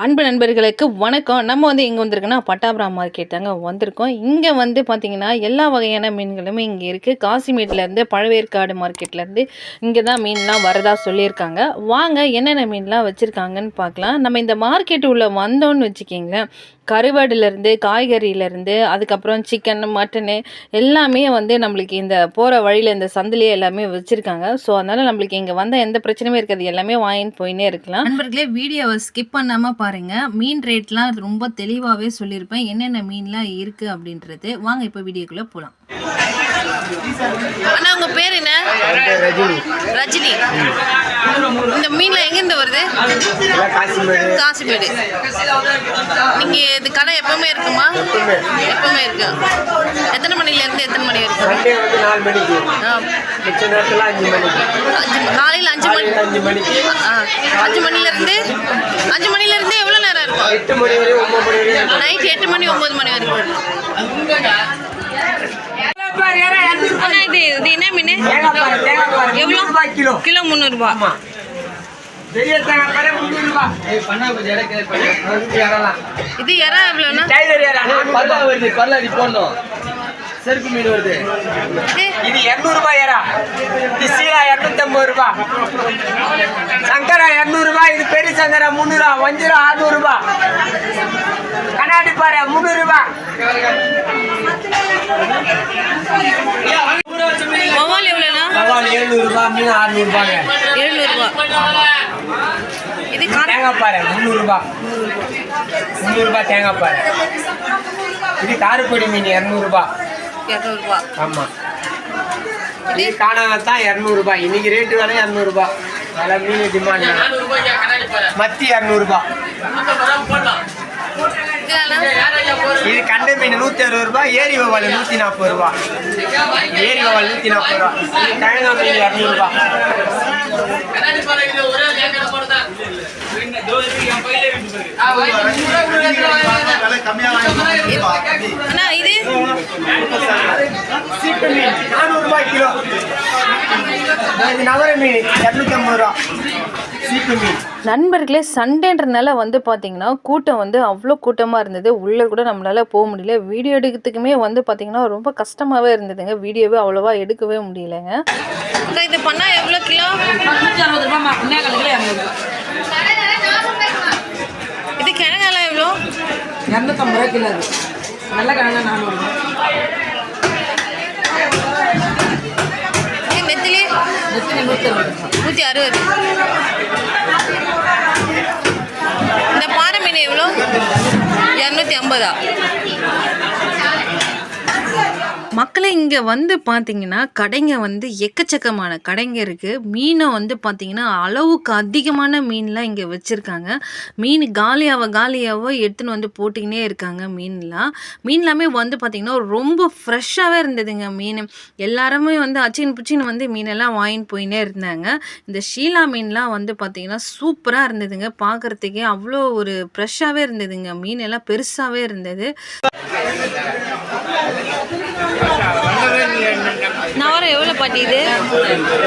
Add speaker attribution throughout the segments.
Speaker 1: அன்பு நண்பர்களுக்கு வணக்கம். நம்ம இங்கே வந்திருக்கோன்னா பட்டாபுரம் மார்க்கெட் தாங்க வந்திருக்கோம். இங்கே பார்த்தீங்கன்னா எல்லா வகையான மீன்களுமே இங்கே இருக்குது. காசிமேட்லேருந்து பழவேற்காடு மார்க்கெட்லேருந்து இங்கே தான் மீன்லாம் வரதா சொல்லியிருக்காங்க. வாங்க என்னென்ன மீன்லாம் வச்சுருக்காங்கன்னு பார்க்கலாம். நம்ம இந்த மார்க்கெட் உள்ள வந்தோன்னு வச்சுக்கிங்களேன், கருவாடுலேருந்து காய்கறியிலேருந்து அதுக்கப்புறம் சிக்கன் மட்டனு எல்லாமே நம்மளுக்கு இந்த போகிற வழியில் இந்த சந்திலே எல்லாமே வச்சுருக்காங்க. ஸோ அதனால் நம்மளுக்கு இங்கே வந்தால் எந்த பிரச்சனையுமே இருக்காது, எல்லாமே வாங்கிட்டு போயினே இருக்கலாம். நண்பர்களே, வீடியோவை ஸ்கிப் பண்ணாமல் பாருங்கள். மீன் ரேட்லாம் ரொம்ப தெளிவாகவே சொல்லியிருப்பேன், என்னென்ன மீன்லாம் இருக்குது அப்படின்றது. வாங்க இப்போ வீடியோக்குள்ளே போகலாம். அண்ணா, உங்கள் பேர் என்ன? ரஜினி. இந்த மீன்லாம் எங்கேருந்து வருது? காசிமேடு. நீங்கள் இது கடை எப்பவுமே இருக்குமா? எப்பவுமே இருக்கு. எத்தனை மணிலேருந்து எத்தனை மணி வரைக்கும்? காலையில் 5 மணி. 5 மணிலேருந்து 5 மணிலேருந்து எவ்வளோ நேரம் இருக்கும்? 8 மணி வரைக்கும். நைட் 8 மணி 9 மணி வரைக்கும். இது என்ன மீன்? எவ்வளோ கிலோ? கிலோ 300 ரூபாய். இது எறா எவ்வளோண்ணா?
Speaker 2: செருப்பு மீன் வருது. இது 200 ரூபாய் எறா. இது சீலா 250 ரூபாய். சங்கரா 200 ரூபாய். இது பெரிய சங்கரா 300 ரூபாய். வஞ்சிரம் 600 ரூபாய். கண்ணாடி பாறை 300 ரூபாய்.
Speaker 1: வவால் எவ்வளோண்ணா?
Speaker 2: வவால் 700 ரூபாய். மீன் 600 ரூபாங்க.
Speaker 1: 700 ரூபாய். இது
Speaker 2: தேங்காய் பாறை 300 ரூபாய். 300 ரூபாய் தேங்காய் பாறை. இது காரப்பொடி மீன் 200 ரூபாய்.
Speaker 1: 200 ரூபாய்.
Speaker 2: ஆமாம். இது காணாதான் 200 ரூபாய். இன்னைக்கு ரேட்டு வேலை 200 ரூபாய். வேலை மீன் டிமாண்ட். மத்தி 200 ரூபாய். இது கண்டை மீன் 160 ரூபாய். ஏரி வவால் 140 ரூபாய். ஏரி வவால் 140 ரூபாய். இது தேங்காய் மீன் 200 ரூபாய். சீப்பு மீன் 400 ரூபாய் கிலோ. நவர மீன் 250 ரூபா. சீப்பு மீன்.
Speaker 1: நண்பர்களே, சண்டேன்றனால பார்த்தீங்கன்னா கூட்டம் அவ்வளோ கூட்டமாக இருந்தது. உள்ளே கூட நம்மளால் போக முடியல. வீடியோ எடுக்கிறதுக்குமே பார்த்தீங்கன்னா ரொம்ப கஷ்டமாகவே இருந்ததுங்க. வீடியோவே அவ்வளோவா எடுக்கவே முடியலைங்க. இது பண்ணால் எவ்வளோ கிலோ? 160 ரூபாய். இது கிழங்கெல்லாம் எவ்வளோ?
Speaker 3: 250 ரூபா கிலோ. நல்ல கிழங்கு 400 ரூபாய்.
Speaker 1: நெத்திலி 160. இந்த பாறை மீன் எவ்வளோ? 250. மக்களை இங்கே பார்த்தீங்கன்னா கடைங்க எக்கச்சக்கமான கடைங்க இருக்குது. மீனை பார்த்தீங்கன்னா அளவுக்கு அதிகமான மீன்லாம் இங்கே வச்சுருக்காங்க. மீன் காலியாவோ எடுத்துன்னு போட்டிக்கினே இருக்காங்க. மீன்லாமே பார்த்தீங்கன்னா ரொம்ப ஃப்ரெஷ்ஷாகவே இருந்ததுங்க. மீன் எல்லாருமே அச்சின் புச்சின்னு மீனெல்லாம் வாங்கின்னு போயினே இருந்தாங்க. இந்த ஷீலா மீன்லாம் பார்த்தீங்கன்னா சூப்பராக இருந்ததுங்க. பார்க்குறதுக்கே அவ்வளோ ஒரு ஃப்ரெஷ்ஷாகவே இருந்ததுங்க. மீன் எல்லாம் பெருசாகவே இருந்தது. நவரம் எவ்வளோ பாட்டி?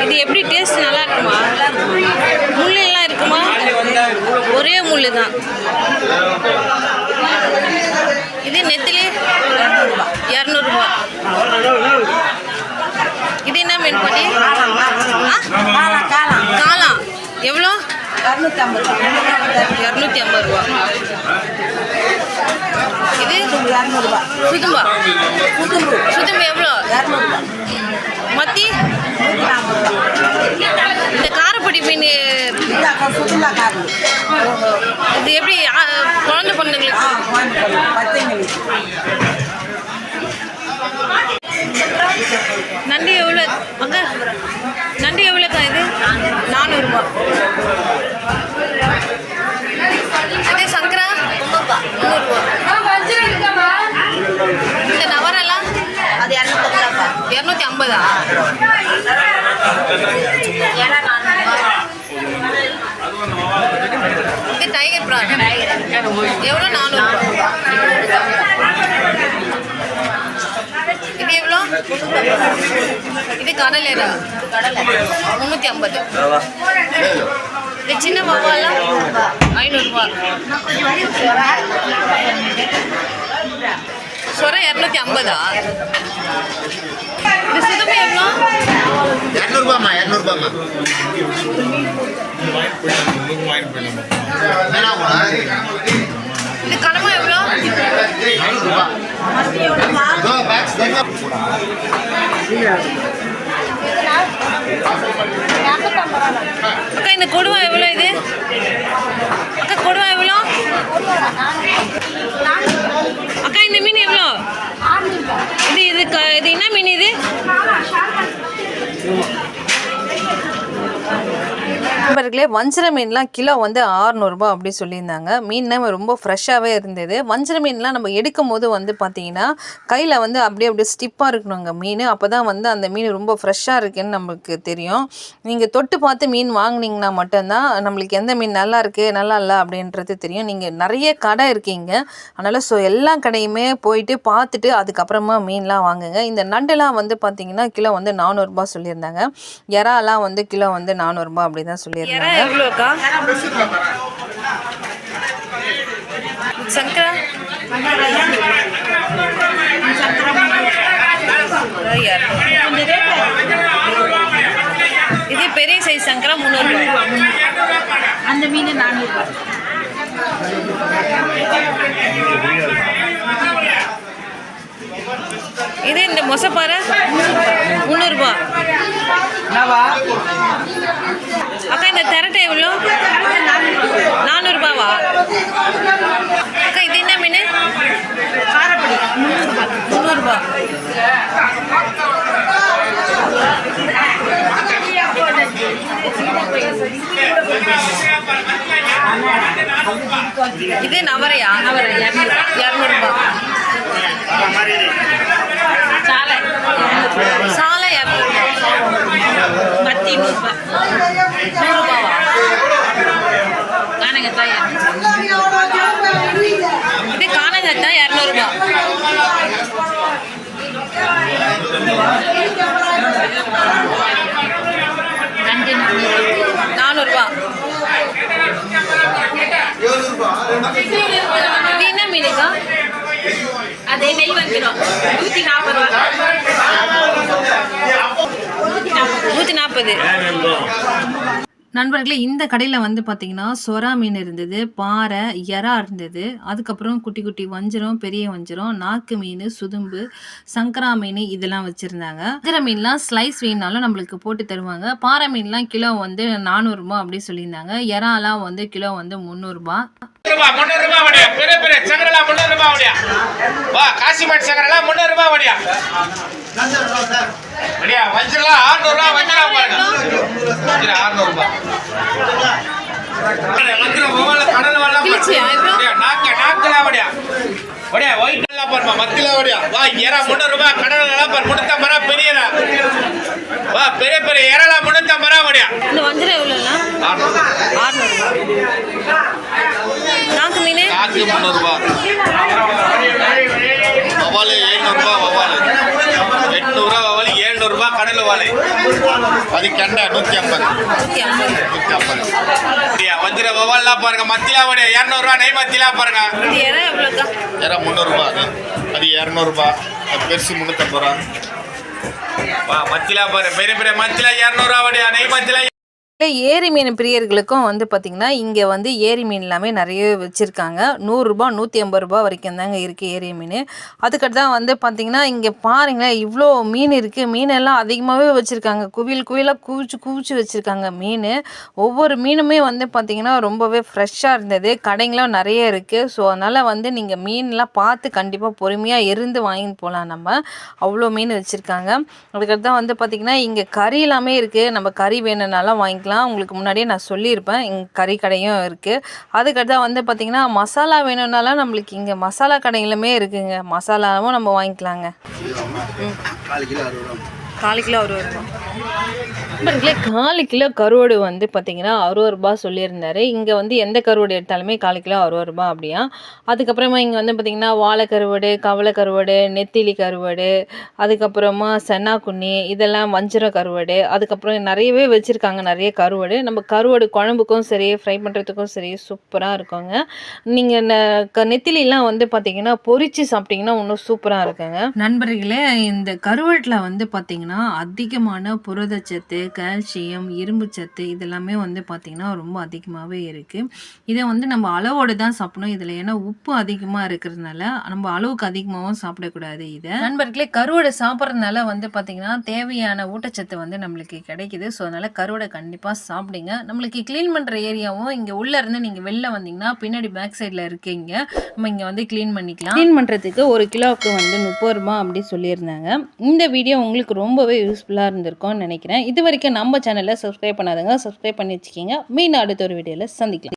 Speaker 1: இது எப்படி டேஸ்ட் நல்லா இருக்குமா? முள் எல்லாம் இருக்குமா? ஒரே முள் தான். இது நெத்திலி 200 ரூபாய். இது என்ன மீன் பாட்டி? காளான் எவ்வளோ? 250 ரூபா. இது 200 ரூபா. சுதும்பா எவ்வளோ? 200 ரூபா. மத்தி இந்த காரப்பொடி மீன் இது எப்படி குழந்தை பொண்ணுங்களுக்கு? நண்டு எவ்வளோ அக்கா? நண்டு எவ்வளோக்கா? இது 400 ரூபா. இதே சங்கரா 300 ரூபா. இந்த நவரெல்லாம் அது 250. இது டைகர் ப்ரான் எவ்வளோ? 400 ரூபா. இது எவ்வளோ? இது கடலேரா 350. இந்த சின்ன வவ்வாலாம் 500 ரூபா. சொர 250. இந்த சுதுமை எவ்வளோ?
Speaker 4: 200 ரூபாய்மா 200 ரூபாய்மா.
Speaker 1: இது கடமா எவ்வளோ?
Speaker 4: 400 ரூபாய். இதோ பேக்ஸ் தேங்க.
Speaker 1: அக்கா இந்த கொடுவா எவ்வளோ இது? அக்கா கொடுவா எவ்வளோ? அக்கா இந்த மீன் எவ்வளோ? இது என்ன மீன் இது? நண்பர்களே, வஞ்சர மீன்லாம் கிலோ வந்து 600 ரூபா அப்படி சொல்லியிருந்தாங்க. மீன் ரொம்ப ஃப்ரெஷ்ஷாகவே இருந்தது. வஞ்சர மீன்லாம் நம்ம எடுக்கும் போது வந்து பார்த்தீங்கன்னா கையில் வந்து அப்படியே ஸ்டிப்பாக இருக்கணுங்க மீன். அப்போ தான் வந்து அந்த மீன் ரொம்ப ஃப்ரெஷ்ஷாக இருக்குன்னு நம்மளுக்கு தெரியும். நீங்கள் தொட்டு பார்த்து மீன் வாங்கினீங்கன்னா மட்டும்தான் நம்மளுக்கு எந்த மீன் நல்லா இருக்குது நல்லா இல்லை அப்படின்றது தெரியும். நீங்கள் நிறைய கடை இருக்கீங்க, அதனால் எல்லா கடையுமே போயிட்டு பார்த்துட்டு அதுக்கப்புறமா மீன்லாம் வாங்குங்க. இந்த நண்டுலாம் வந்து பார்த்தீங்கன்னா கிலோ வந்து 400 ரூபா சொல்லியிருந்தாங்க. இறாலாம் வந்து கிலோ வந்து 400 ரூபா அப்படி தான் சொல்லியிருந்தாங்க. எவ்வளோக்கா? சங்கரா இது பெரிய சைஸ் சங்கரா 300 ரூபா.
Speaker 3: அந்த மீன் 400 ரூபா.
Speaker 1: இது இந்த மொசப்பாறை 300 ரூபா. அக்கா இந்த திரட்டை எவ்வளோ? 400 ரூபாவா? அக்கா இது என்ன மீன்?
Speaker 3: காரப்படி
Speaker 1: 300 ரூபா. இது நவரையா? 200 ரூபா. சாலை 200 ரூபா.
Speaker 3: மத்தி 100 ரூபா.
Speaker 1: 100 ரூபாவா?
Speaker 3: காணங்கத்தா
Speaker 1: இது காணங்கத்தா 200 ரூபா.
Speaker 3: நண்டு
Speaker 1: 400 ரூபா. இது என்ன மீனுக்கா?
Speaker 3: அதே நெய் வைக்கிறோம் 140 ரூபா.
Speaker 1: 140. நண்பர்களே, இந்த கடையில் வந்து பார்த்தீங்கன்னா சொரா மீன் இருந்தது, பாறை, எறா இருந்தது. அதுக்கப்புறம் குட்டி குட்டி வஞ்சிரம், பெரிய வஞ்சிரம், நாக்கு மீன், சுதும்பு, சங்கரா மீன் இதெல்லாம் வச்சுருந்தாங்க. வஞ்சிர மீன்லாம் ஸ்லைஸ் வேணுனாலும் நம்மளுக்கு போட்டு தருவாங்க. பாறை மீன்லாம் கிலோ வந்து 400 ரூபா அப்படி சொல்லியிருந்தாங்க. எறாலாம் வந்து கிலோ வந்து 300 ரூபா.
Speaker 2: 300 ரூபாய் வடியா. பெரிய பெரிய சங்கரலாம் 300 ரூபாய் வடியா. வா காசிமேட் சங்கரலாம் 300 ரூபாய் வடியா. வடியா வஞ்சலாம் 600 ரூபாய் வஞ்சலா பாருங்க. வஞ்சல 600 ரூபாய். வஞ்சல ஓவல கடல் வல்ல
Speaker 1: கிழிச்சியா இவ்ளோ?
Speaker 2: நாக்கல வடியா. வடியா ஒயிட் எல்லாம் பாருமா மத்தில வடியா. வா எறா 300 ரூபாய் கடல் எல்லாம் பாரு 350 ரூபாய் பெரியடா. வா பெரிய பெரிய எறா 350 ரூபாய் வடியா.
Speaker 1: இந்த வஞ்சிரம் எவ்வளோண்ணா? 600 ரூபா. நாக்கு மீன்?
Speaker 4: நாக்கு 300 ரூபாய். வவாலு 700 ரூபாய் வவாலு. 800 ரூபாய் வவாலு, 700 ரூபாய் கடல் வாழை. அது கெண்டை 150. 150.
Speaker 2: வஞ்சிர வவால்லாம் பாருங்க மத்திலா வடியா 200 ரூபாய் நெய் மத்திலா பாருங்க.
Speaker 1: இது எறா எவ்வளோக்கா?
Speaker 4: ஏறா 300 ரூபாய். அது 200 ரூபாய். அது பெருசு 350 ரூபாய்.
Speaker 2: வா மத்திலா பாரு பெரிய பெரிய மத்திலா 200 ரூபாய் வடியா நெய் மத்திலா.
Speaker 1: ஏரி மீன் பிரியர்களுக்கும் வந்து பார்த்திங்கன்னா இங்கே வந்து ஏரி மீன் எல்லாமே நிறைய வச்சுருக்காங்க. 100 ரூபா 150 ரூபா வரைக்கும் தாங்க இருக்குது ஏரி மீன். அதுக்கடுத்து தான் வந்து பார்த்திங்கன்னா இங்கே பாருங்களேன் இவ்வளோ மீன் இருக்குது. மீனெல்லாம் அதிகமாகவே வச்சுருக்காங்க. குவியலாக குவிச்சு வச்சுருக்காங்க மீன். ஒவ்வொரு மீனுமே வந்து பார்த்திங்கன்னா ரொம்பவே ஃப்ரெஷ்ஷாக இருந்தது. கடைங்களும் நிறைய இருக்குது. ஸோ அதனால் வந்து நீங்கள் மீன்லாம் பார்த்து கண்டிப்பாக பொறுமையாக இருந்து வாங்கிட்டு போகலாம். நம்ம அவ்வளோ மீன் வச்சுருக்காங்க. அதுக்கடுத்து தான் வந்து பார்த்திங்கன்னா இங்கே கறி எல்லாமே இருக்குது. நம்ம கறி வேணும்னாலும் வாங்கிக்கலாம். உங்களுக்கு முன்னாடியே நான் சொல்லியிருப்பேன் இங்கே கறி கடையும் இருக்குது. அதுக்கடுத்து வந்து பார்த்திங்கன்னா மசாலா வேணும்னாலும் நம்மளுக்கு இங்கே மசாலா கடைகளுமே இருக்குங்க. மசாலாவும் நம்ம வாங்கிக்கலாங்க.
Speaker 4: 4 கிலோ 60 ரூபாய்.
Speaker 1: 4 கிலோ 60 ரூபா. நண்பர்களே 4 கிலோ கருவாடு வந்து பார்த்தீங்கன்னா 60 ரூபா சொல்லியிருந்தாரு. இங்கே வந்து எந்த கருவாடு எடுத்தாலுமே 4 கிலோ 60 ரூபா அப்படியா. அதுக்கப்புறமா இங்கே வந்து பார்த்தீங்கன்னா வாழை கருவாடு, கவலை கருவாடு, நெத்திலி கருவாடு, அதுக்கப்புறமா சென்னா குன்னி, இதெல்லாம் வஞ்சிர கருவாடு, அதுக்கப்புறம் நிறையவே வச்சுருக்காங்க நிறைய கருவாடு. நம்ம கருவாடு குழம்புக்கும் சரி, ஃப்ரை பண்ணுறதுக்கும் சரி சூப்பராக இருக்குங்க. நீங்கள் நெத்திலிலாம் வந்து பார்த்தீங்கன்னா பொரிச்சு சாப்பிட்டீங்கன்னா இன்னும் சூப்பராக இருக்குங்க. நண்பர்களே இந்த கருவாட்டில் வந்து பார்த்தீங்கன்னா அதிகமான புரதச்சத்து, கால்சியம், இரும்பு சத்து இதெல்லாமே வந்து பார்த்திங்கன்னா ரொம்ப அதிகமாகவே இருக்குது. இதை வந்து நம்ம அளவோடு தான் சாப்பிடணும். இதில் ஏன்னா உப்பு அதிகமாக இருக்கிறதுனால நம்ம அளவுக்கு அதிகமாகவும் சாப்பிடக்கூடாது. இதை நண்பர்களே கருவாடை சாப்பிட்றதுனால வந்து பார்த்திங்கன்னா தேவையான ஊட்டச்சத்து வந்து நம்மளுக்கு கிடைக்குது. ஸோ அதனால் கருவாடை கண்டிப்பாக சாப்பிடுங்க. நம்மளுக்கு க்ளீன் பண்ணுற ஏரியாவும் இங்கே உள்ளே இருந்து நீங்கள் வெளில வந்தீங்கன்னா பின்னாடி பேக் சைடில் இருக்கீங்க. நம்ம இங்கே வந்து க்ளீன் பண்ணிக்கலாம். க்ளீன் பண்ணுறதுக்கு 1 கிலோவுக்கு வந்து 30 ரூபா அப்படி சொல்லியிருந்தாங்க. இந்த வீடியோ உங்களுக்கு ரொம்பவே யூஸ்ஃபுல்லாக இருந்திருக்கும்னு நினைக்கிறேன். இது வரைக்கும் நம்ம சேனலை சப்ஸ்கிரைப் பண்ணாதவங்க சப்ஸ்கிரைப் பண்ணி வச்சுக்கிங்க. மீண்டும் அடுத்த ஒரு வீடியோவில் சந்திக்கலாம்.